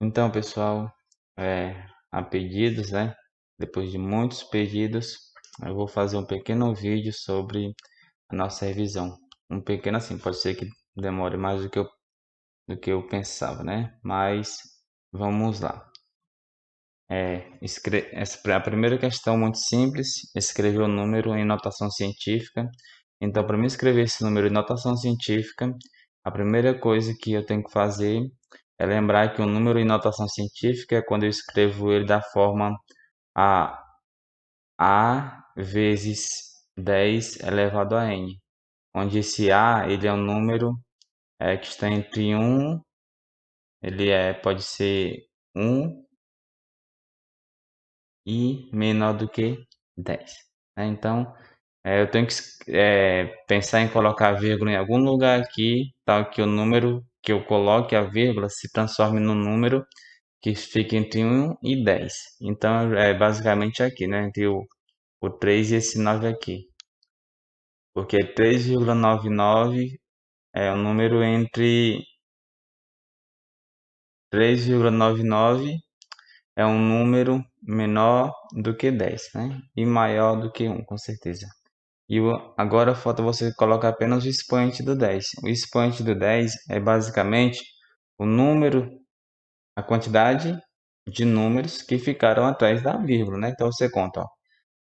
Então, pessoal, a pedidos, né? Depois de muitos pedidos, eu vou fazer um pequeno vídeo sobre a nossa revisão. Um pequeno assim, pode ser que demore mais do que eu pensava, né? Mas vamos lá. A primeira questão muito simples, escrever o número em notação científica. Então, para mim escrever esse número em notação científica, a primeira coisa que eu tenho que fazer é lembrar que o número em notação científica é quando eu escrevo ele da forma A vezes 10 elevado a n, onde esse A ele é um número que está entre pode ser 1 e menor do que 10, né? Então, eu tenho que pensar em colocar a vírgula em algum lugar aqui, tal que o número que eu coloque a vírgula se transforme num número que fica entre 1 e 10. Então, é basicamente aqui, né? Entre o 3 e esse 9 aqui. Porque 3,99 é um número entre 3,99 é um número menor do que 10, né? E maior do que 1, com certeza. Agora falta você colocar apenas o expoente do 10. O expoente do 10 é basicamente o número, a quantidade de números que ficaram atrás da vírgula, né? Então você conta, ó,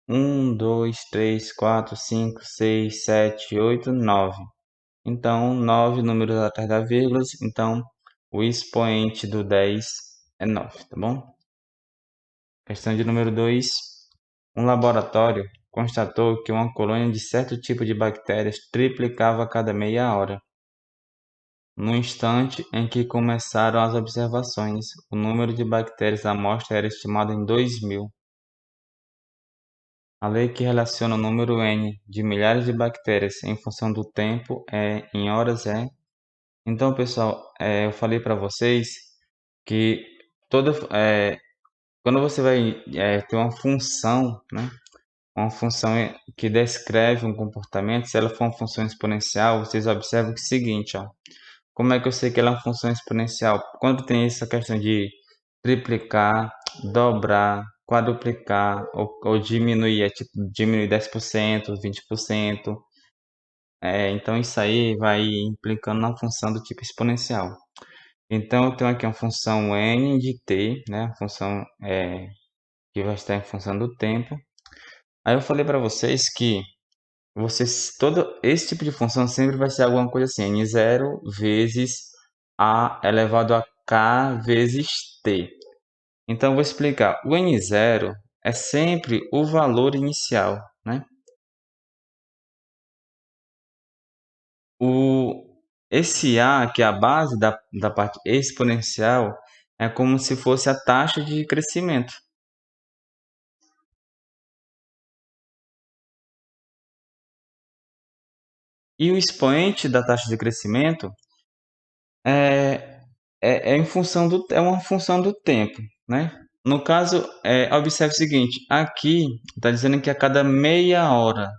1, 2, 3, 4, 5, 6, 7, 8, 9. Então, 9 números atrás da vírgula, então o expoente do 10 é 9, tá bom? Questão de número 2. Um laboratório constatou que uma colônia de certo tipo de bactérias triplicava a cada meia hora. No instante em que começaram as observações, o número de bactérias da amostra era estimado em 2.000. A lei que relaciona o número n de milhares de bactérias em função do tempo em horas é. Então, pessoal, eu falei para vocês que quando você vai ter uma função, né? Uma função que descreve um comportamento, se ela for uma função exponencial, vocês observam que é o seguinte, ó. Como é que eu sei que ela é uma função exponencial? Quando tem essa questão de triplicar, dobrar, quadruplicar ou diminuir, tipo diminuir 10%, 20%. Então isso aí vai implicando na função do tipo exponencial. Então eu tenho aqui uma função n de t, né? A função que vai estar em função do tempo. Aí eu falei para vocês que todo esse tipo de função sempre vai ser alguma coisa assim, n0 vezes a elevado a k vezes t. Então eu vou explicar. O n0 é sempre o valor inicial, né? Esse a, que é a base da parte exponencial, é como se fosse a taxa de crescimento. E o expoente da taxa de crescimento é, é uma função do tempo, né? No caso, observe o seguinte, aqui está dizendo que a cada meia hora.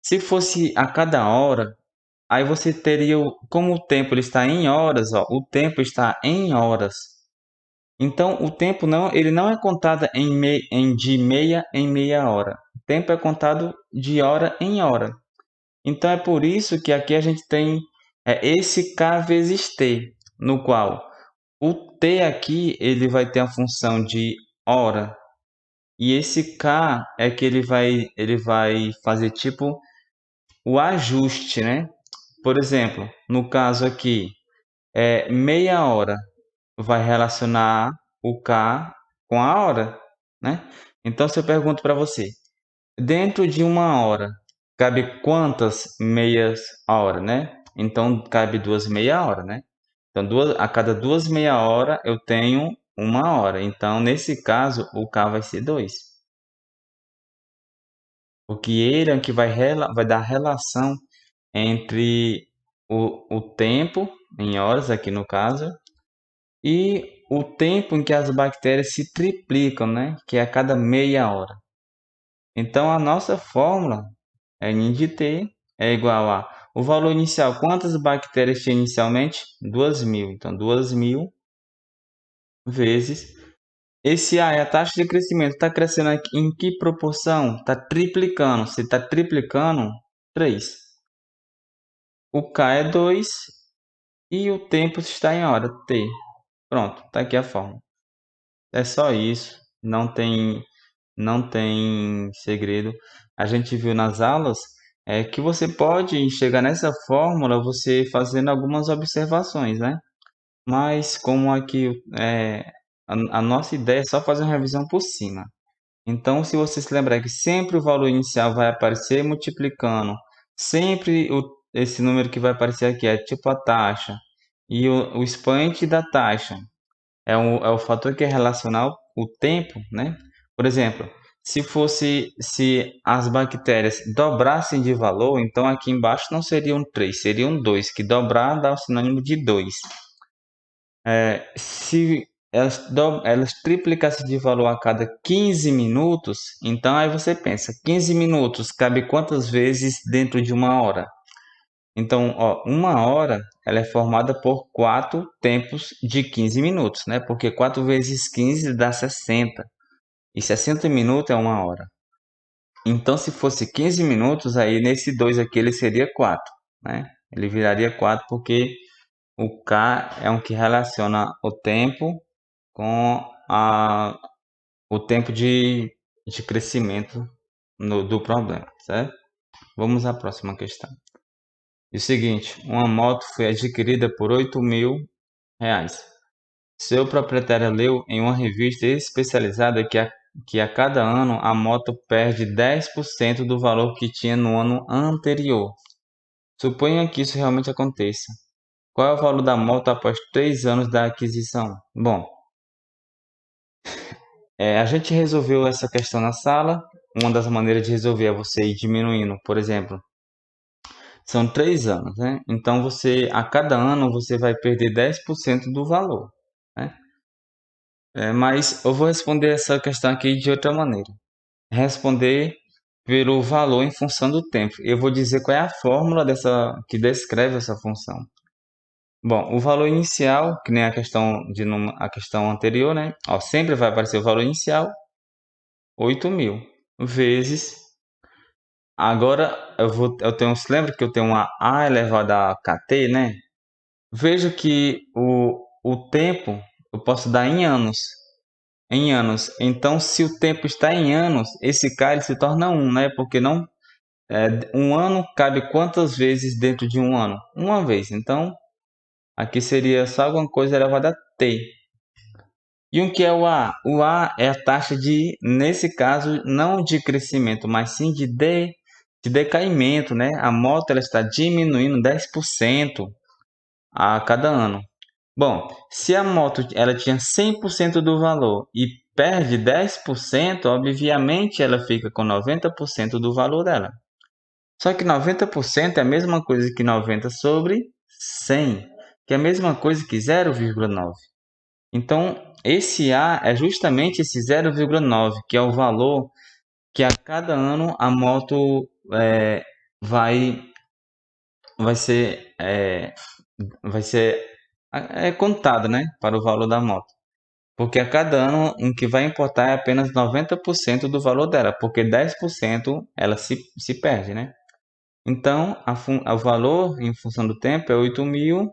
Se fosse a cada hora, aí você teria, como o tempo ele está em horas, ó, o tempo está em horas. Então, o tempo ele não é contado de meia em meia hora. O tempo é contado de hora em hora. Então, é por isso que aqui a gente tem esse k vezes t, no qual o t aqui ele vai ter a função de hora. E esse k é que ele vai fazer tipo o ajuste, né? Por exemplo, no caso aqui, meia hora vai relacionar o k com a hora, né? Então, se eu pergunto para você, dentro de uma hora, cabe quantas meias hora, né? Então, cabe 2 meia hora, né? Então, a cada 2 meia hora, eu tenho uma hora. Então, nesse caso, o k vai ser 2. Porque ele é o que vai dar relação entre o tempo, em horas aqui no caso, e o tempo em que as bactérias se triplicam, né? Que é a cada meia hora. Então, a nossa fórmula N de T é igual a o valor inicial. Quantas bactérias tinha inicialmente? 2.000. Então, 2.000 vezes. Esse A é a taxa de crescimento. Está crescendo em que proporção? Está triplicando. Se está triplicando, 3. O K é 2 e o tempo está em hora, T. Pronto, está aqui a fórmula. É só isso. Não tem segredo. A gente viu nas aulas que você pode chegar nessa fórmula você fazendo algumas observações, né? Mas como aqui a nossa ideia é só fazer uma revisão por cima. Então, se você se lembrar que sempre o valor inicial vai aparecer multiplicando, sempre esse número que vai aparecer aqui é tipo a taxa, e o expoente da taxa é o fator que é relacional o tempo, né? Por exemplo, se as bactérias dobrassem de valor, então aqui embaixo não seriam 3, seriam 2, que dobrar dá o sinônimo de 2. Se elas triplicassem de valor a cada 15 minutos, então aí você pensa, 15 minutos cabe quantas vezes dentro de uma hora? Então, ó, uma hora ela é formada por 4 tempos de 15 minutos, né? Porque 4 vezes 15 dá 60. E 60 minutos é uma hora. Então, se fosse 15 minutos, aí nesse 2 aqui ele seria 4, né? Ele viraria 4 porque o K é um que relaciona o tempo com o tempo de crescimento do problema, certo? Vamos à próxima questão. É o seguinte, uma moto foi adquirida por R$ 8.000. Seu proprietário leu em uma revista especializada que a cada ano a moto perde 10% do valor que tinha no ano anterior. Suponha que isso realmente aconteça. Qual é o valor da moto após 3 anos da aquisição? Bom, a gente resolveu essa questão na sala. Uma das maneiras de resolver é você ir diminuindo. Por exemplo, são 3 anos, né? Então, a cada ano, você vai perder 10% do valor, né? Mas eu vou responder essa questão aqui de outra maneira. Responder pelo valor em função do tempo. Eu vou dizer qual é a fórmula que descreve essa função. Bom, o valor inicial, que nem a questão anterior, né? Ó, sempre vai aparecer o valor inicial, 8.000, vezes. Agora você lembra que eu tenho uma A elevada a kt, né? Veja que o tempo eu posso dar em anos. Em anos. Então, se o tempo está em anos, esse K ele se torna 1, né? Porque não, um ano cabe quantas vezes dentro de um ano? Uma vez. Então, aqui seria só alguma coisa elevada a t. E o que é o A? O A é a taxa nesse caso, não de crescimento, mas sim de decaimento, né? A moto ela está diminuindo 10% a cada ano. Bom, se a moto ela tinha 100% do valor e perde 10%, obviamente ela fica com 90% do valor dela. Só que 90% é a mesma coisa que 90 sobre 100, que é a mesma coisa que 0,9. Então, esse A é justamente esse 0,9, que é o valor que a cada ano a moto vai, vai ser, é, vai ser contada, né, para o valor da moto. Porque a cada ano o que vai importar é apenas 90% do valor dela, porque 10% ela se perde, né? Então, o valor em função do tempo é 8.000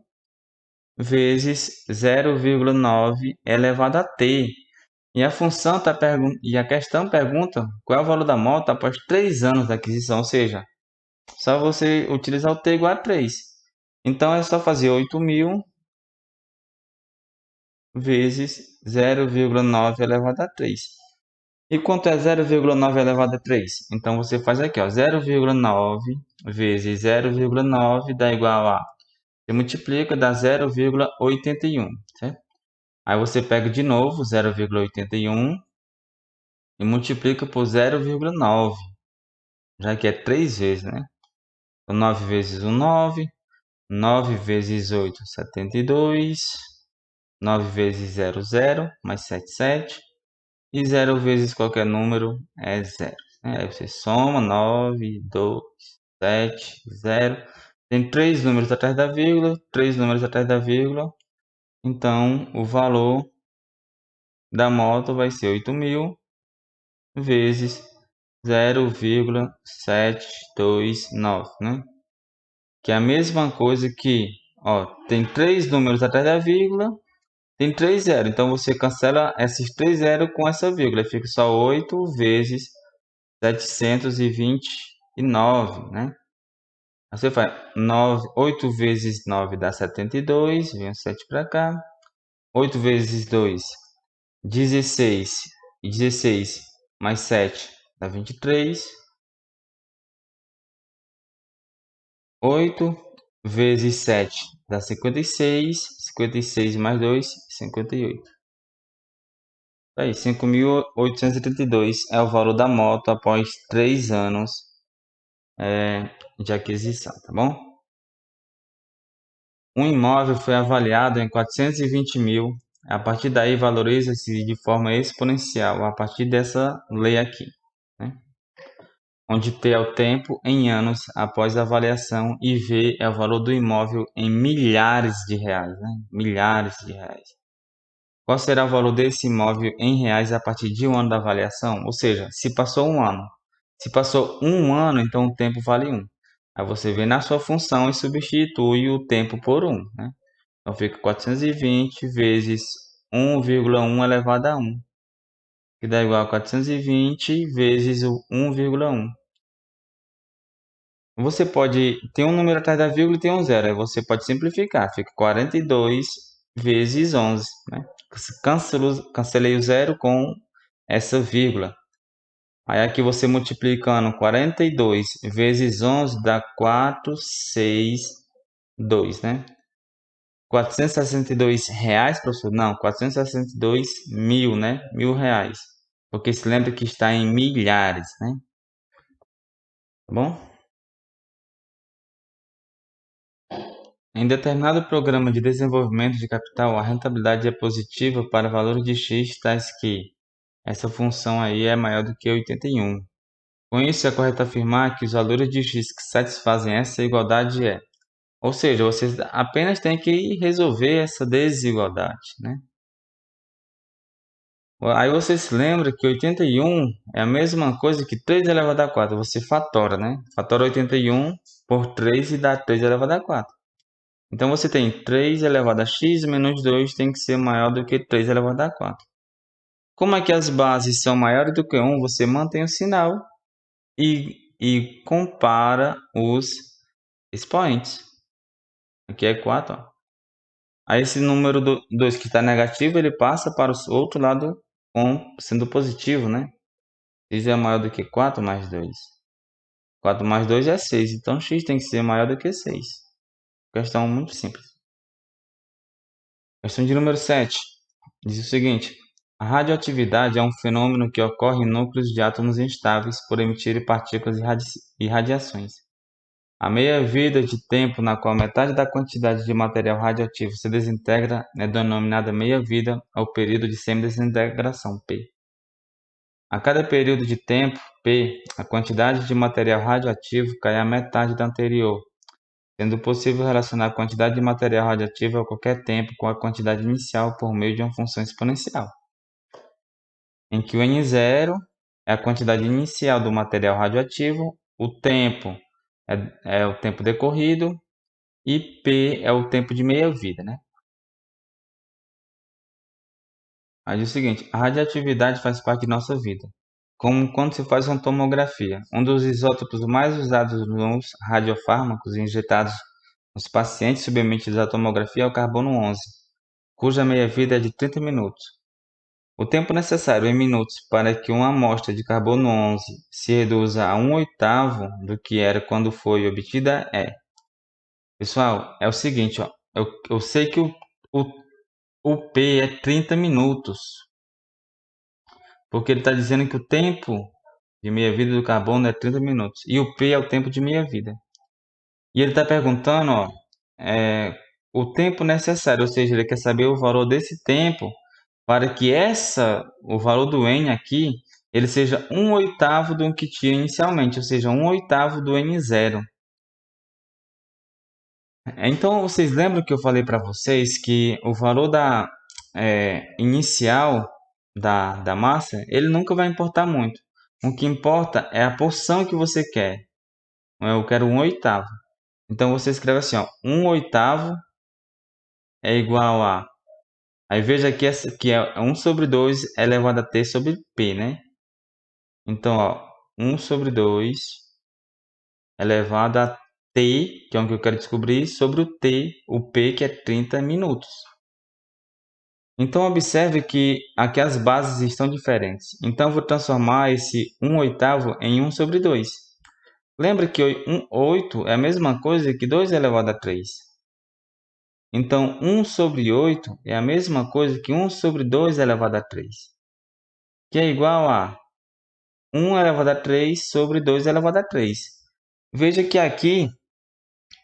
vezes 0,9 elevado a t. E a questão pergunta qual é o valor da moto após 3 anos da aquisição, ou seja, só você utilizar o t igual a 3. Então, é só fazer 8.000 vezes 0,9 elevado a 3. E quanto é 0,9 elevado a 3? Então, você faz aqui, ó, 0,9 vezes 0,9 dá igual a... Você multiplica, dá 0,81, certo? Aí você pega de novo 0,81 e multiplica por 0,9, já que é 3 vezes, né? Então, 9 vezes 1, 9. 9 vezes 8, 72. 9 vezes 0, 0. Mais 7, 7. E 0 vezes qualquer número é 0. Aí você soma 9, 2, 7, 0. Tem 3 números atrás da vírgula, 3 números atrás da vírgula. Então, o valor da moto vai ser 8.000 vezes 0,729, né? Que é a mesma coisa que, ó, tem 3 números atrás da vírgula, tem 3 zeros. Então você cancela esses 3 zeros com essa vírgula, fica só 8 vezes 729, né? Aí você faz 8 vezes 9 dá 72, vem o 7 para cá. 8 vezes 2, 16. E 16 mais 7 dá 23. 8 vezes 7 dá 56. 56 mais 2, 58. Aí, 5.832 é o valor da moto após 3 anos de aquisição, tá bom? Um imóvel foi avaliado em 420 mil. A partir daí, valoriza-se de forma exponencial, a partir dessa lei aqui, né? Onde T é o tempo em anos após a avaliação e V é o valor do imóvel em milhares de reais, né? Milhares de reais. Qual será o valor desse imóvel em reais a partir de um ano da avaliação? Ou seja, se passou um ano. Se passou um ano, então o tempo vale 1. Aí você vem na sua função e substitui o tempo por 1, né? Então fica 420 vezes 1,1 elevado a 1, que dá igual a 420 vezes o 1,1. Você pode ter um número atrás da vírgula e tem um zero. Aí você pode simplificar. Fica 42 vezes 11, né? Cancelei o zero com essa vírgula. Aí aqui você multiplicando 42 vezes 11 dá 462, né? 462 reais, professor? Não, 462 mil, né? R$ 1.000. Porque se lembra que está em milhares, né? Tá bom? Em determinado programa de desenvolvimento de capital, a rentabilidade é positiva para valores de x tais que essa função aí é maior do que 81. Com isso, é correto afirmar que os valores de x que satisfazem essa igualdade é. Ou seja, vocês apenas têm que resolver essa desigualdade, né? Aí você se lembra que 81 é a mesma coisa que 3 elevado a 4. Você fatora, né? Fatora 81 por 3 e dá 3 elevado a 4. Então você tem 3 elevado a x menos 2 tem que ser maior do que 3 elevado a 4. Como é que as bases são maiores do que 1, você mantém o sinal e compara os expoentes. Aqui é 4, ó. Aí esse número 2 que está negativo, ele passa para o outro lado sendo positivo, né? X é maior do que 4 mais 2. 4 mais 2 é 6, então x tem que ser maior do que 6. Questão muito simples. Questão de número 7. Diz o seguinte: a radioatividade é um fenômeno que ocorre em núcleos de átomos instáveis por emitirem partículas e radiações. A meia-vida de tempo na qual metade da quantidade de material radioativo se desintegra é denominada meia-vida ou período de semidesintegração, P. A cada período de tempo, P, a quantidade de material radioativo cai à metade da anterior, sendo possível relacionar a quantidade de material radioativo a qualquer tempo com a quantidade inicial por meio de uma função exponencial, em que o N0 é a quantidade inicial do material radioativo, o tempo é o tempo decorrido e P é o tempo de meia-vida, né? Aí diz o seguinte: a radioatividade faz parte de nossa vida, como quando se faz uma tomografia. Um dos isótopos mais usados nos radiofármacos injetados nos pacientes submetidos à tomografia é o carbono 11, cuja meia-vida é de 30 minutos. O tempo necessário em minutos para que uma amostra de carbono 11 se reduza a 1/8 do que era quando foi obtida é. Pessoal, é o seguinte, ó, eu sei que o P é 30 minutos, porque ele está dizendo que o tempo de meia-vida do carbono é 30 minutos, e o P é o tempo de meia-vida. E ele está perguntando, ó, o tempo necessário, ou seja, ele quer saber o valor desse tempo para que o valor do N aqui, ele seja 1/8 do que tinha inicialmente, ou seja, 1/8 do N0. Então, vocês lembram que eu falei para vocês que o valor inicial da massa, ele nunca vai importar muito. O que importa é a porção que você quer. Eu quero 1/8. Então você escreve assim, ó, 1/8 é igual a... Aí veja que essa aqui é 1/2 elevado a t sobre p, né? Então, ó, 1/2 elevado a t, que é o que eu quero descobrir, sobre o t, o p, que é 30 minutos. Então, observe que aqui as bases estão diferentes. Então, eu vou transformar esse 1/8 em 1/2. Lembra que 8 é a mesma coisa que 2 elevado a 3. Então, 1/8 é a mesma coisa que 1/2 elevado a 3, que é igual a 1 elevado a 3 sobre 2 elevado a 3. Veja que aqui,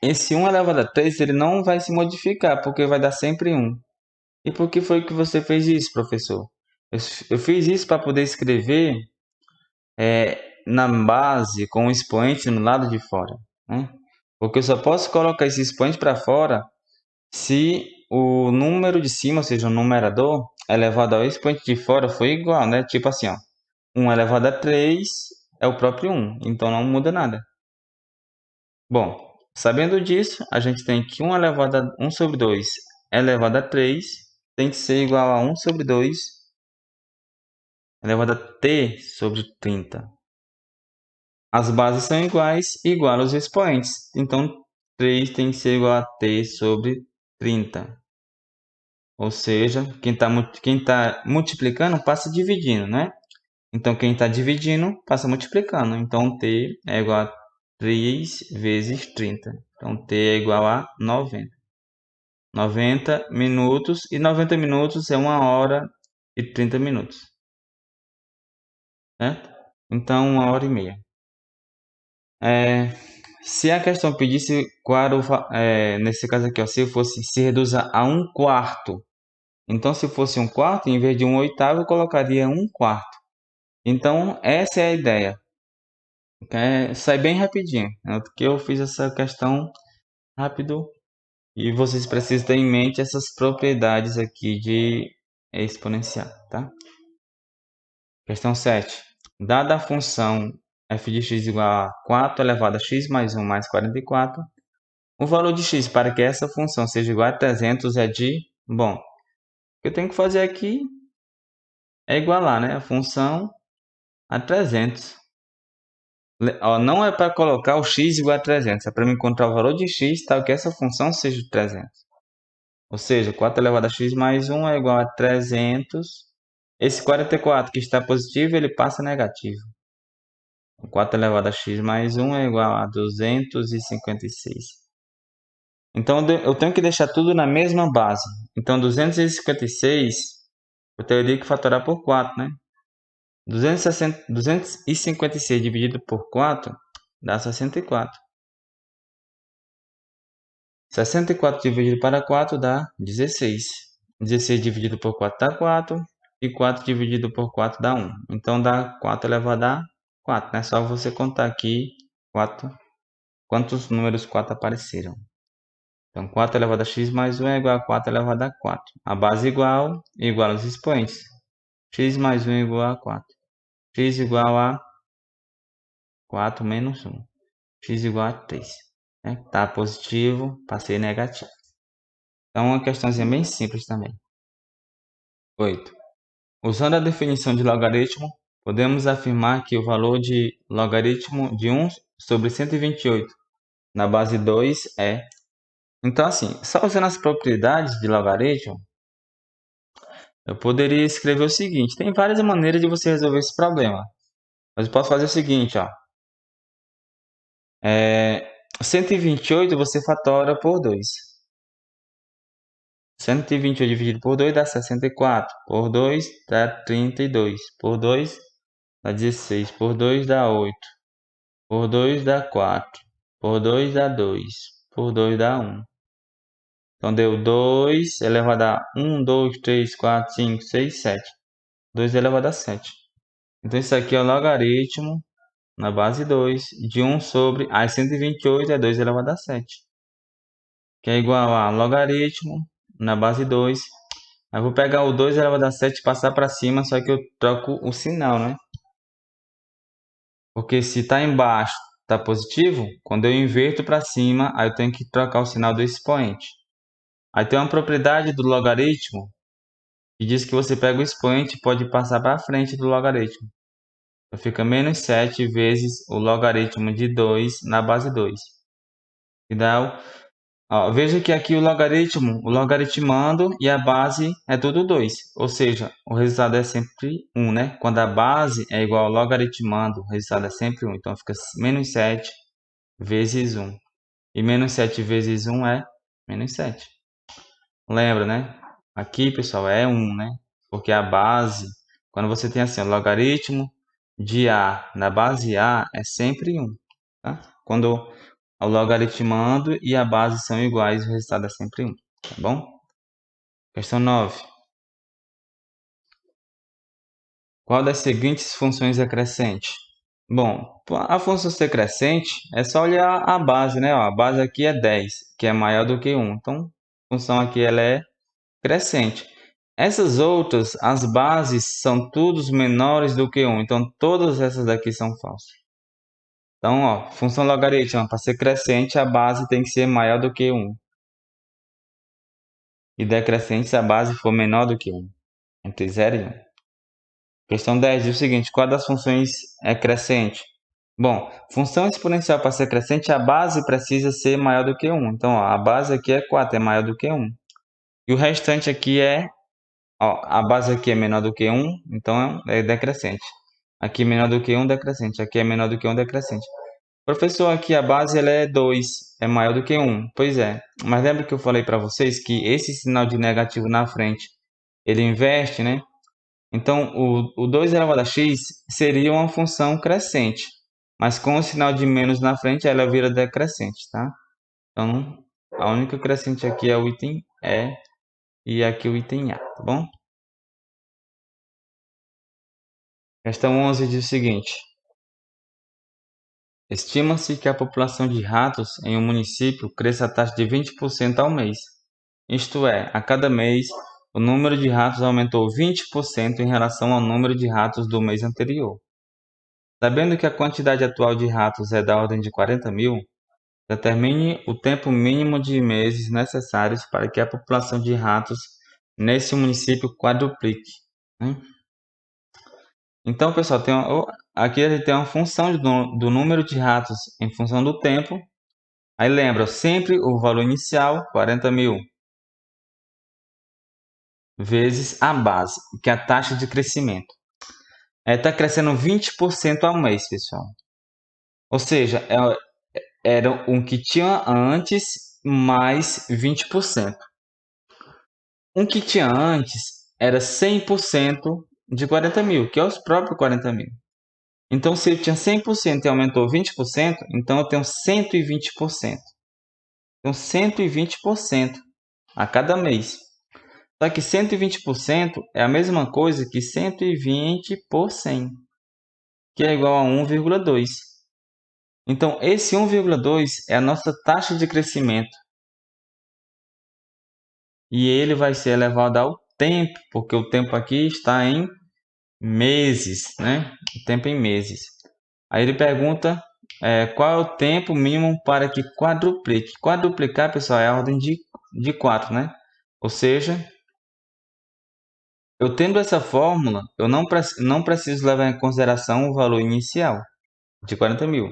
esse 1 elevado a 3 ele não vai se modificar, porque vai dar sempre 1. E por que foi que você fez isso, professor? Eu fiz isso para poder escrever na base com o expoente no lado de fora, né? Porque eu só posso colocar esse expoente para fora se o número de cima, ou seja, o numerador, elevado ao expoente de fora for igual, né? Tipo assim, ó, 1 elevado a 3 é o próprio 1, então não muda nada. Bom, sabendo disso, a gente tem que 1 sobre 2 elevado a 3 tem que ser igual a 1 sobre 2 elevado a t sobre 30. As bases são iguais, igual aos expoentes. Então, 3 tem que ser igual a t sobre 30. Ou seja, quem tá multiplicando passa dividindo, né? Então, quem está dividindo passa multiplicando. Então, t é igual a 3 vezes 30. Então, t é igual a 90. 90 minutos. E 90 minutos é 1 hora e 30 minutos. Certo? Então, 1 hora e meia. Se a questão pedisse nesse caso aqui, ó, se reduza a 1/4. Então, se fosse 1/4, em vez de 1/8, eu colocaria 1/4. Então, essa é a ideia. Sai bem rapidinho, né? Porque eu fiz essa questão rápido e vocês precisam ter em mente essas propriedades aqui de exponencial, tá? Questão 7. Dada a função f de x igual a 4 elevado a x mais 1 mais 44, o valor de x para que essa função seja igual a 300 é de... Bom, o que eu tenho que fazer aqui é igualar, né, a função a 300. Não é para colocar o x igual a 300, é para me encontrar o valor de x tal que essa função seja de 300. Ou seja, 4 elevado a x mais 1 é igual a 300. Esse 44 que está positivo, ele passa negativo. 4 elevado a x mais 1 é igual a 256. Então, eu tenho que deixar tudo na mesma base. Então, 256, eu teria que fatorar por 4, né? 256 dividido por 4 dá 64. 64 dividido para 4 dá 16. 16 dividido por 4 dá 4. E 4 dividido por 4 dá 1. Então dá 4 elevado a 4. É só você contar aqui quantos números 4 apareceram. Então 4 elevado a x mais 1 é igual a 4 elevado a 4. A base igual aos expoentes. X mais 1 é igual a 4. X igual a 4 menos 1. X igual a 3. Tá positivo, passei negativo. Então, uma questãozinha bem simples também. 8. Usando a definição de logaritmo, podemos afirmar que o valor de logaritmo de 1 sobre 128 na base 2 é... Então, assim, só usando as propriedades de logaritmo, eu poderia escrever o seguinte. Tem várias maneiras de você resolver esse problema. Mas eu posso fazer o seguinte, ó. 128 você fatora por 2. 128 dividido por 2 dá 64. Por 2 dá 32. Por 2 dá 16. Por 2 dá 8. Por 2 dá 4. Por 2 dá 2. Por 2 dá 1. Então deu 2 elevado a 1, 2, 3, 4, 5, 6, 7. 2 elevado a 7. Então isso aqui é o logaritmo na base 2 de 1 sobre... 128 é 2 elevado a 7. Que é igual a logaritmo na base 2. Eu vou pegar o 2 elevado a 7 e passar para cima, só que eu troco o sinal, né? Porque se está embaixo, está positivo, quando eu inverto para cima, aí eu tenho que trocar o sinal do expoente. Aí tem uma propriedade do logaritmo que diz que você pega o expoente e pode passar para frente do logaritmo. Então fica menos 7 vezes o logaritmo de 2 na base 2. E dá veja que aqui o logaritmando e a base é tudo 2. Ou seja, o resultado é sempre 1, né? Quando a base é igual ao logaritmando, o resultado é sempre 1. Então fica menos 7 vezes 1. E menos 7 vezes 1 é menos 7. Lembra, né? Aqui, pessoal, é 1, né? Porque a base, quando você tem assim, o logaritmo de A na base A é sempre 1. Tá? Quando o logaritmando e a base são iguais, o resultado é sempre 1. Tá bom? Questão 9. Qual das seguintes funções é crescente? Bom, a função ser crescente é só olhar a base, né? Ó, a base aqui é 10, que é maior do que 1. Então, a função aqui ela é crescente. Essas outras, as bases são todos menores do que 1. Então, todas essas daqui são falsas. Então, ó, função logarítmica, para ser crescente, a base tem que ser maior do que 1. E decrescente se a base for menor do que 1. Entre 0 e 1. Questão 10 diz o seguinte: qual das funções é crescente? Bom, função exponencial para ser crescente, a base precisa ser maior do que 1. Então, ó, a base aqui é 4, é maior do que 1. E o restante aqui a base aqui é menor do que 1, então é decrescente. Aqui é menor do que 1, decrescente. Aqui é menor do que 1, decrescente. Professor, aqui a base ela é 2, é maior do que 1. Pois é, mas lembra que eu falei para vocês que esse sinal de negativo na frente, ele inverte, né? Então, o 2 elevado a x seria uma função crescente, mas com o sinal de menos na frente, ela vira decrescente, tá? Então, a única crescente aqui é o item E e aqui o item A, tá bom? Questão 11 diz o seguinte: estima-se que a população de ratos em um município cresça a taxa de 20% ao mês. Isto é, a cada mês, o número de ratos aumentou 20% em relação ao número de ratos do mês anterior. Sabendo que a quantidade atual de ratos é da ordem de 40.000, determine o tempo mínimo de meses necessários para que a população de ratos nesse município quadruplique. Né? Então, pessoal, aqui a gente tem uma função do número de ratos em função do tempo. Aí lembra, sempre o valor inicial, 40.000, vezes a base, que é a taxa de crescimento. Está crescendo 20% ao mês, pessoal. Ou seja, era um que tinha antes mais 20%. Um que tinha antes era 100% de 40.000, que é os próprios 40.000. Então, se eu tinha 100% e aumentou 20%, então eu tenho 120%. Então, 120% a cada mês. Só que 120% é a mesma coisa que 120 por 100, que é igual a 1,2. Então, esse 1,2 é a nossa taxa de crescimento. E ele vai ser elevado ao tempo, porque o tempo aqui está em meses, né? O tempo em meses. Aí ele pergunta qual é o tempo mínimo para que quadruplique. Quadruplicar, pessoal, é a ordem de 4, né? Ou seja, eu tendo essa fórmula, eu não preciso levar em consideração o valor inicial de 40.000.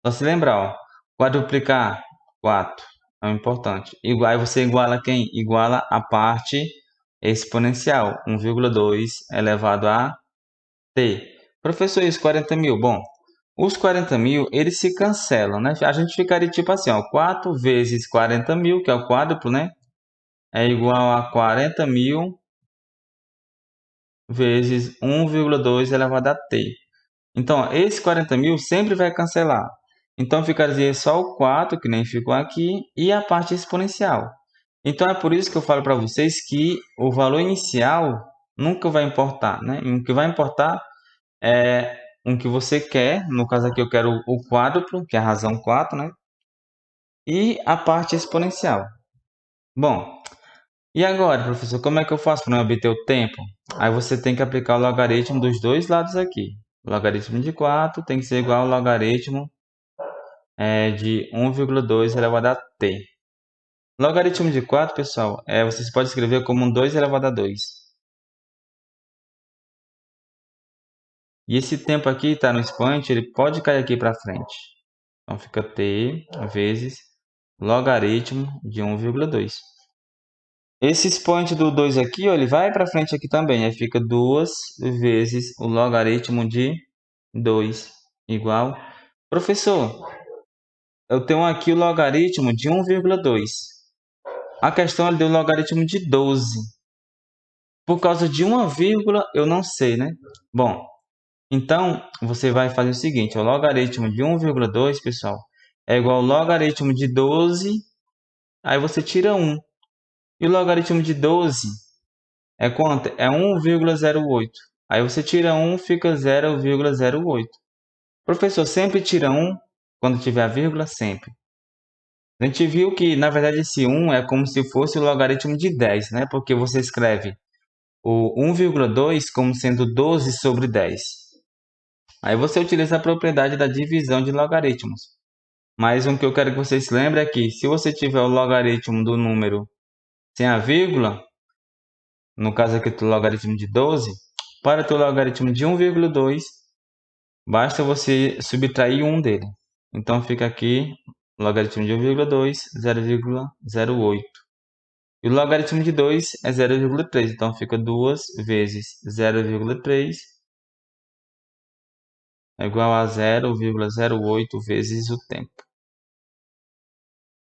Só se lembrar, ó, quadruplicar 4 é importante. Aí você iguala quem? Iguala a parte exponencial, 1,2 elevado a t. Professor, isso 40.000? Bom, os 40.000, eles se cancelam, né? A gente ficaria tipo assim, ó, 4 vezes 40.000, que é o quádruplo, né? É igual a 40.000 vezes 1,2 elevado a t. Então, ó, esse 40.000 sempre vai cancelar. Então, ficaria só o 4, que nem ficou aqui, e a parte exponencial. Então, é por isso que eu falo para vocês que o valor inicial nunca vai importar, né? O que vai importar é um que você quer. No caso aqui, eu quero o quádruplo, que é a razão 4, né? E a parte exponencial. Bom, E agora, professor, como é que eu faço para obter o tempo? Aí você tem que aplicar o logaritmo dos dois lados aqui. O logaritmo de 4 tem que ser igual ao logaritmo de 1,2 elevado a t. Logaritmo de 4, pessoal, vocês podem escrever como um 2 elevado a 2. E esse tempo aqui está no expoente, ele pode cair aqui para frente. Então fica t vezes logaritmo de 1,2. Esse expoente do 2 aqui, ó, ele vai para frente aqui também. Aí fica 2 vezes o logaritmo de 2 igual. Professor, eu tenho aqui o logaritmo de 1,2. A questão é do logaritmo de 12. Por causa de uma vírgula, eu não sei, né? Bom, então você vai fazer o seguinte: o logaritmo de 1,2, pessoal, é igual ao logaritmo de 12. Aí você tira 1. E o logaritmo de 12 é quanto? É 1,08. Aí você tira 1, fica 0,08. Professor, sempre tira 1 quando tiver a vírgula? Sempre. A gente viu que, na verdade, esse 1 é como se fosse o logaritmo de 10, né? Porque você escreve o 1,2 como sendo 12 sobre 10. Aí você utiliza a propriedade da divisão de logaritmos. Mas o que eu quero que vocês se lembrem é que, se você tiver o logaritmo do número sem a vírgula, no caso aqui do logaritmo de 12, para ter o logaritmo de 1,2, basta você subtrair 1 dele. Então fica aqui logaritmo de 1,2, 0,08. E o logaritmo de 2 é 0,3. Então fica 2 vezes 0,3 é igual a 0,08 vezes o tempo.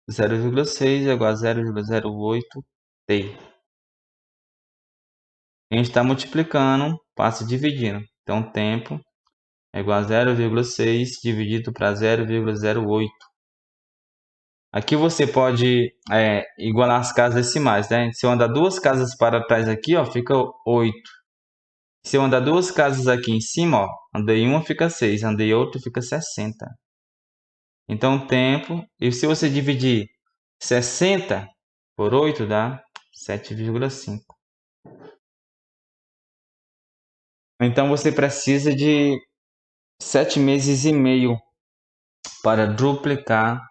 0,6 é igual a 0,08t. A gente está multiplicando, passa dividindo. Então, tempo é igual a 0,6 dividido para 0,08. Aqui você pode igualar as casas decimais, né? Se eu andar duas casas para trás aqui, ó, fica 8. Se eu andar duas casas aqui em cima, ó, andei uma fica 6, andei outra fica 60. Então, tempo, e se você dividir 60 por 8, dá 7,5. Então, você precisa de 7 meses e meio para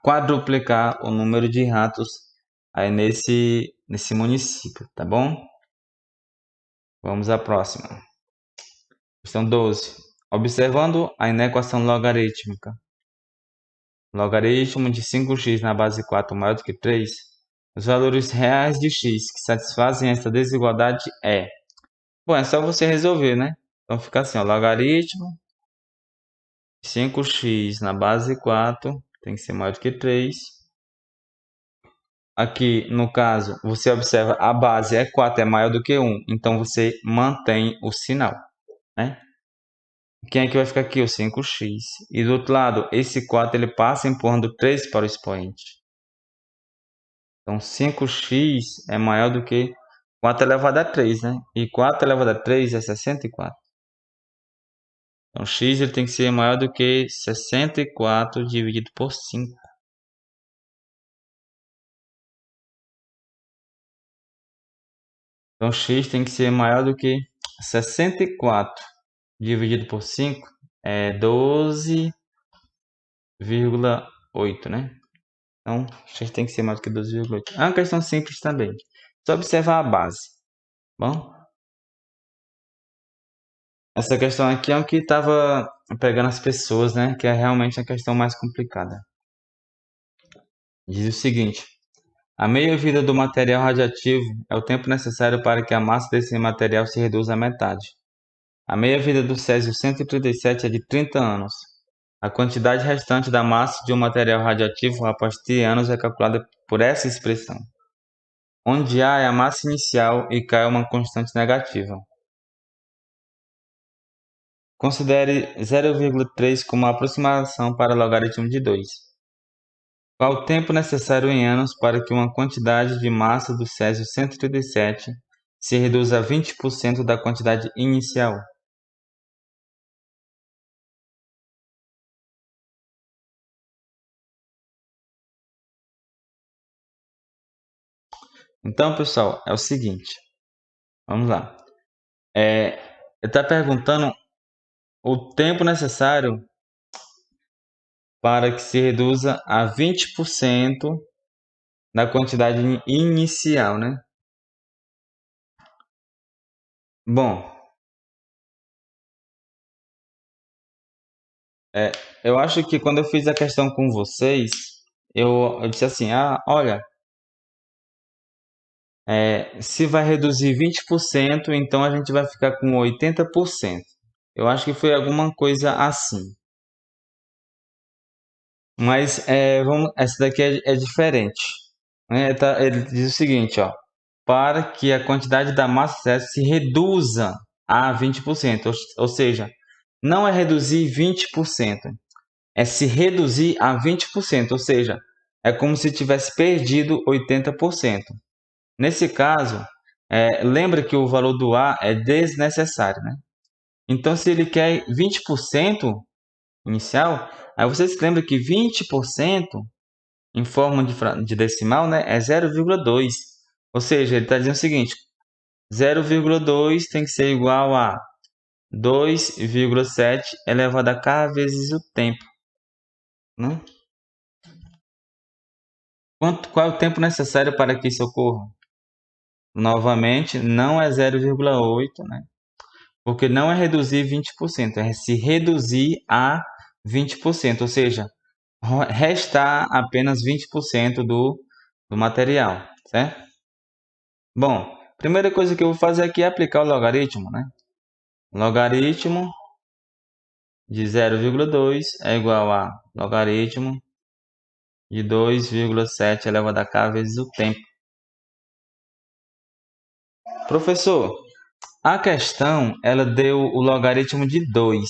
quadruplicar o número de ratos aí nesse município, tá bom? Vamos à próxima. Questão 12. Observando a inequação logarítmica, logaritmo de 5x na base 4 maior do que 3, os valores reais de x que satisfazem essa desigualdade é... Bom, é só você resolver, né? Então fica assim, ó, logaritmo de 5x na base 4 tem que ser maior do que 3. Aqui, no caso, você observa a base é 4, é maior do que 1. Então, você mantém o sinal, né? Quem é que vai ficar aqui? O 5x. E do outro lado, esse 4 ele passa empurrando 3 para o expoente. Então, 5x é maior do que 4 elevado a 3, né? E 4 elevado a 3 é 64. Então, x ele tem que ser maior do que 64 dividido por 5. Então, x tem que ser maior do que 64 dividido por 5 é 12,8, né? Então, x tem que ser maior do que 12,8. É uma questão simples também. Só observar a base. Bom, essa questão aqui é o que estava pegando as pessoas, né? Que é realmente a questão mais complicada. Diz o seguinte: a meia-vida do material radioativo é o tempo necessário para que a massa desse material se reduza à metade. A meia-vida do Césio-137 é de 30 anos. A quantidade restante da massa de um material radioativo após T anos é calculada por essa expressão, onde A é a massa inicial e K é uma constante negativa. Considere 0,3 como aproximação para o logaritmo de 2. Qual o tempo necessário em anos para que uma quantidade de massa do Césio-137 se reduza a 20% da quantidade inicial? Então, pessoal, é o seguinte. Vamos lá. Ele está perguntando o tempo necessário para que se reduza a 20% da quantidade inicial, né? Bom, eu acho que quando eu fiz a questão com vocês, eu disse assim, olha, se vai reduzir 20%, então a gente vai ficar com 80%. Eu acho que foi alguma coisa assim. Mas essa daqui é diferente. Né? Ele diz o seguinte, ó, para que a quantidade da massa celeste se reduza a 20%. Ou seja, não é reduzir 20%, é se reduzir a 20%. Ou seja, é como se tivesse perdido 80%. Nesse caso, lembra que o valor do A é desnecessário, né? Então, se ele quer 20% inicial, aí você se lembra que 20% em forma de decimal, né, é 0,2. Ou seja, ele está dizendo o seguinte, 0,2 tem que ser igual a 2,7 elevado a k vezes o tempo. Né? Qual é o tempo necessário para que isso ocorra? Novamente, não é 0,8, né? Porque não é reduzir 20%, é se reduzir a 20%, ou seja, restar apenas 20% do material, certo? Bom, primeira coisa que eu vou fazer aqui é aplicar o logaritmo, né? Logaritmo de 0,2 é igual a logaritmo de 2,7 elevado a k vezes o tempo. Professor, a questão ela deu o logaritmo de 2,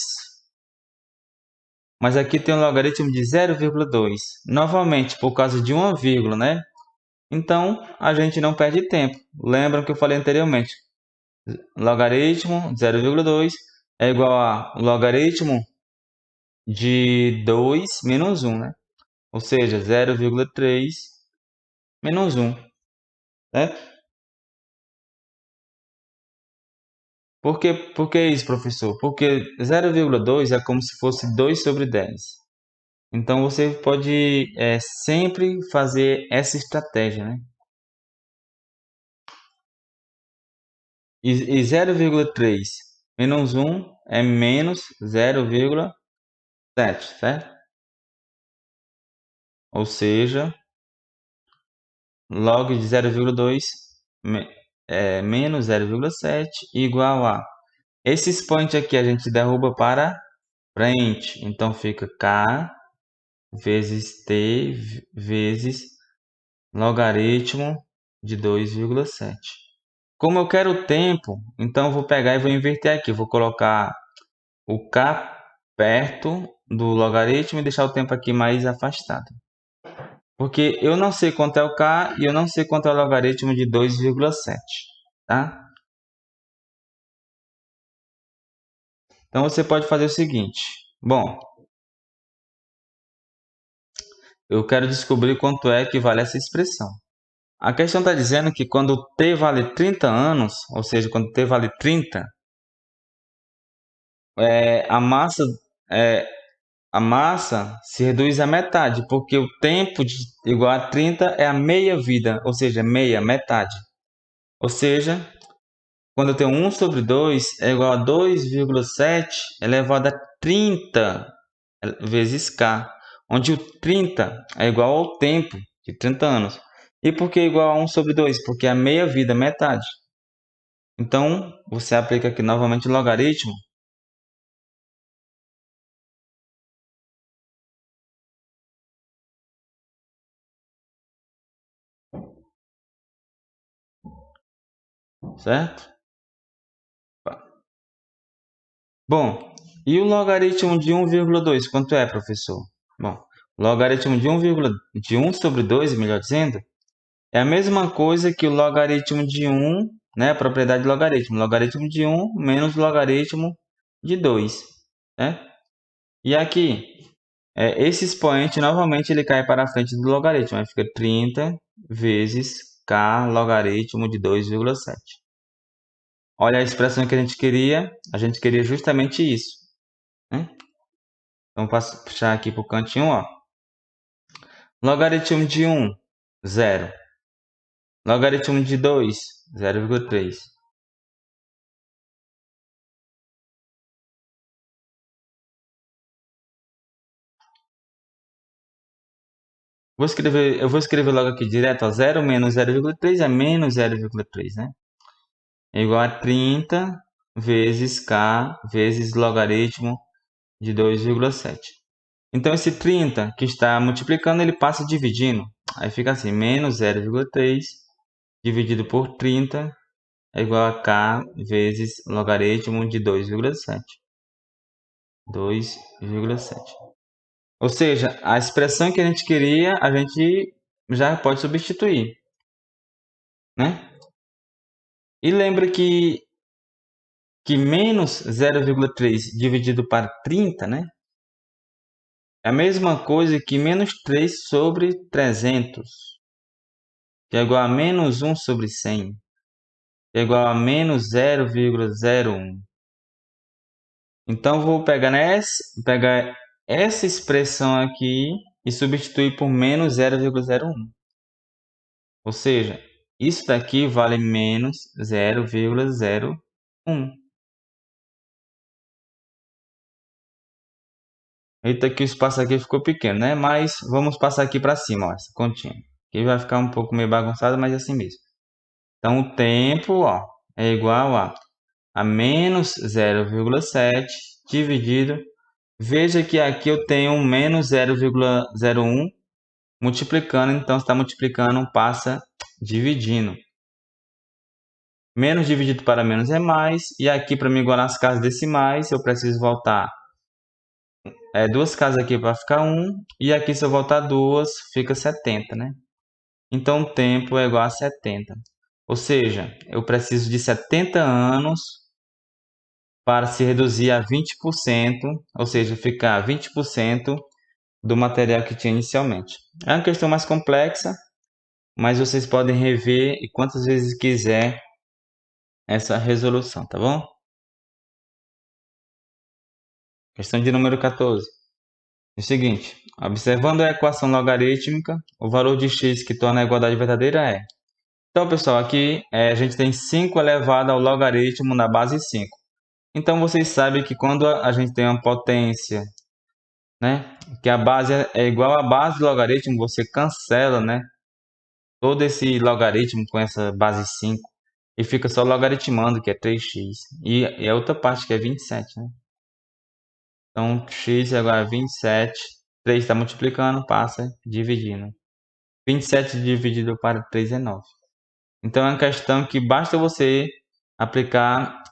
mas aqui tem um logaritmo de 0,2. Novamente, por causa de uma vírgula, né? Então, a gente não perde tempo. Lembram que eu falei anteriormente? Logaritmo de 0,2 é igual a logaritmo de 2 menos 1, né? Ou seja, 0,3 menos 1, certo? Por que isso, professor? Porque 0,2 é como se fosse 2 sobre 10. Então, você pode sempre fazer essa estratégia, né? E 0,3 menos 1 é menos 0,7, certo? Ou seja, log de 0,2 é menos 0,7 igual a... Esse expoente aqui a gente derruba para frente. Então fica k vezes t vezes logaritmo de 2,7. Como eu quero o tempo, então eu vou pegar e vou inverter aqui. Eu vou colocar o k perto do logaritmo e deixar o tempo aqui mais afastado. Porque eu não sei quanto é o k e eu não sei quanto é o logaritmo de 2,7. Tá? Então você pode fazer o seguinte. Bom, eu quero descobrir quanto é que vale essa expressão. A questão está dizendo que quando t vale 30 anos, ou seja, quando t vale 30, a massa, é, a massa se reduz à metade, porque o tempo igual a 30 é a meia vida, ou seja, meia, metade. Ou seja, quando eu tenho 1 sobre 2 é igual a 2,7 elevado a 30 vezes k, onde o 30 é igual ao tempo de 30 anos. E por que igual a 1 sobre 2? Porque é a meia vida, metade. Então, você aplica aqui novamente o logaritmo. Certo? Bom, e o logaritmo de 1,2? Quanto é, professor? Bom, o logaritmo de 1 sobre 2, melhor dizendo, é a mesma coisa que o logaritmo de 1, né? A propriedade de logaritmo. Logaritmo de 1 menos logaritmo de 2. Né? E aqui, esse expoente, novamente, ele cai para a frente do logaritmo. Aí fica 30 vezes k logaritmo de 2,7. Olha a expressão que a gente queria justamente isso, né? Então, vou puxar aqui para o cantinho, ó. Logaritmo de 1, 0. Logaritmo de 2, 0,3. Eu vou escrever logo aqui direto, ó, 0 menos 0,3 é menos 0,3, né? É igual a 30 vezes k vezes logaritmo de 2,7. Então, esse 30 que está multiplicando, ele passa dividindo. Aí fica assim, menos 0,3 dividido por 30 é igual a k vezes logaritmo de 2,7. 2,7. Ou seja, a expressão que a gente queria, a gente já pode substituir, né? E lembra que menos 0,3 dividido para 30, né? É a mesma coisa que menos 3 sobre 300, que é igual a menos 1 sobre 100, que é igual a menos 0,01. Então, vou pegar essa expressão aqui e substituir por menos 0,01. Ou seja, isso daqui vale menos 0,01. Eita, que o espaço aqui ficou pequeno, né? Mas vamos passar aqui para cima, ó, essa continha. Aqui vai ficar um pouco meio bagunçado, mas é assim mesmo. Então, o tempo, ó, é igual a menos 0,7 dividido. Veja que aqui eu tenho menos 0,01 multiplicando, então está multiplicando, passa dividindo. Menos dividido para menos é mais, e aqui para me igualar as casas decimais, eu preciso voltar duas casas aqui para ficar 1, e aqui se eu voltar duas, fica 70, né? Então o tempo é igual a 70. Ou seja, eu preciso de 70 anos para se reduzir a 20%, ou seja, ficar 20% do material que tinha inicialmente. É uma questão mais complexa, mas vocês podem rever e quantas vezes quiser essa resolução, tá bom? Questão de número 14. É o seguinte, observando a equação logarítmica, o valor de x que torna a igualdade verdadeira é... Então, pessoal, aqui a gente tem 5 elevado ao logaritmo na base 5. Então, vocês sabem que quando a gente tem uma potência, né, que a base é igual à base do logaritmo, você cancela, né, todo esse logaritmo com essa base 5 e fica só logaritmando, que é 3x. E a outra parte que é 27, né? Então, x é igual a 27. 3 está multiplicando, passa dividindo. 27 dividido para 3 é 9. Então, é uma questão que basta você aplicar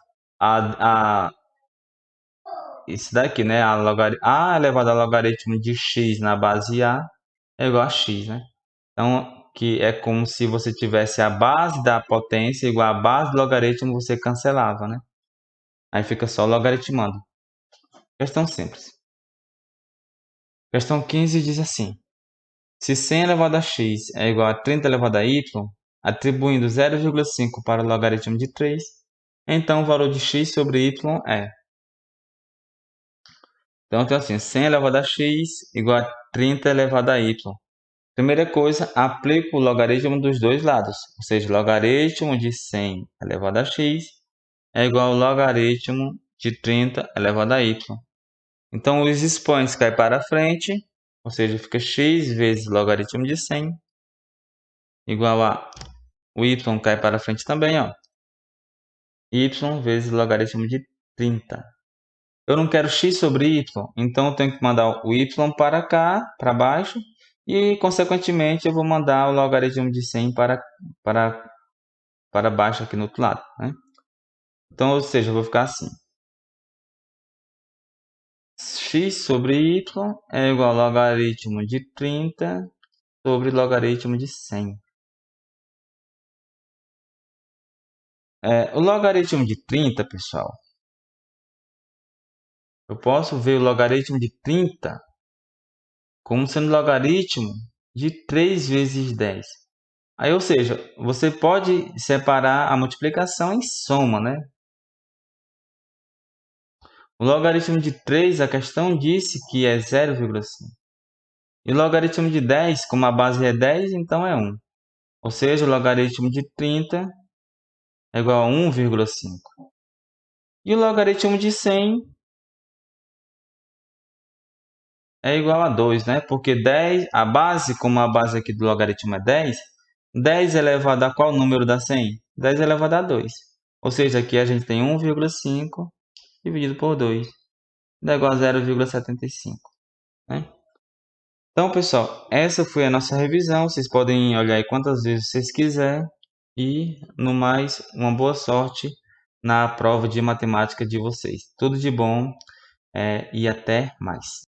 isso daqui, né? A elevado ao logaritmo de x na base a é igual a x, né? Então, que é como se você tivesse a base da potência igual a base do logaritmo, você cancelava, né? Aí fica só logaritmando. Questão simples. Questão 15 diz assim: se 100 elevado a x é igual a 30 elevado a y, atribuindo 0,5 para o logaritmo de 3, então o valor de x sobre y é... Então, tem assim, 100 elevado a x igual a 30 elevado a y. Primeira coisa, aplico o logaritmo dos dois lados, ou seja, logaritmo de 100 elevado a x é igual ao logaritmo de 30 elevado a y. Então, os expoentes caem para frente, ou seja, fica x vezes logaritmo de 100 igual a... O y cai para frente também, ó. Y vezes logaritmo de 30. Eu não quero x sobre y, então eu tenho que mandar o y para cá, para baixo, e, consequentemente, eu vou mandar o logaritmo de 100 para baixo aqui no outro lado, né? Então, ou seja, eu vou ficar assim. X sobre y é igual ao logaritmo de 30 sobre logaritmo de 100. O logaritmo de 30, pessoal, eu posso ver o logaritmo de 30 como sendo logaritmo de 3 vezes 10. Aí, ou seja, você pode separar a multiplicação em soma, né? O logaritmo de 3, a questão disse que é 0,5. E o logaritmo de 10, como a base é 10, então é 1. Ou seja, o logaritmo de 30 é igual a 1,5. E o logaritmo de 100 é igual a 2, né? Porque 10, a base, como a base aqui do logaritmo é 10, 10 elevado a qual número dá 100? 10 elevado a 2. Ou seja, aqui a gente tem 1,5 dividido por 2, dá igual a 0,75, né? Então, pessoal, essa foi a nossa revisão. Vocês podem olhar aí quantas vezes vocês quiserem. E, no mais, uma boa sorte na prova de matemática de vocês. Tudo de bom, e até mais.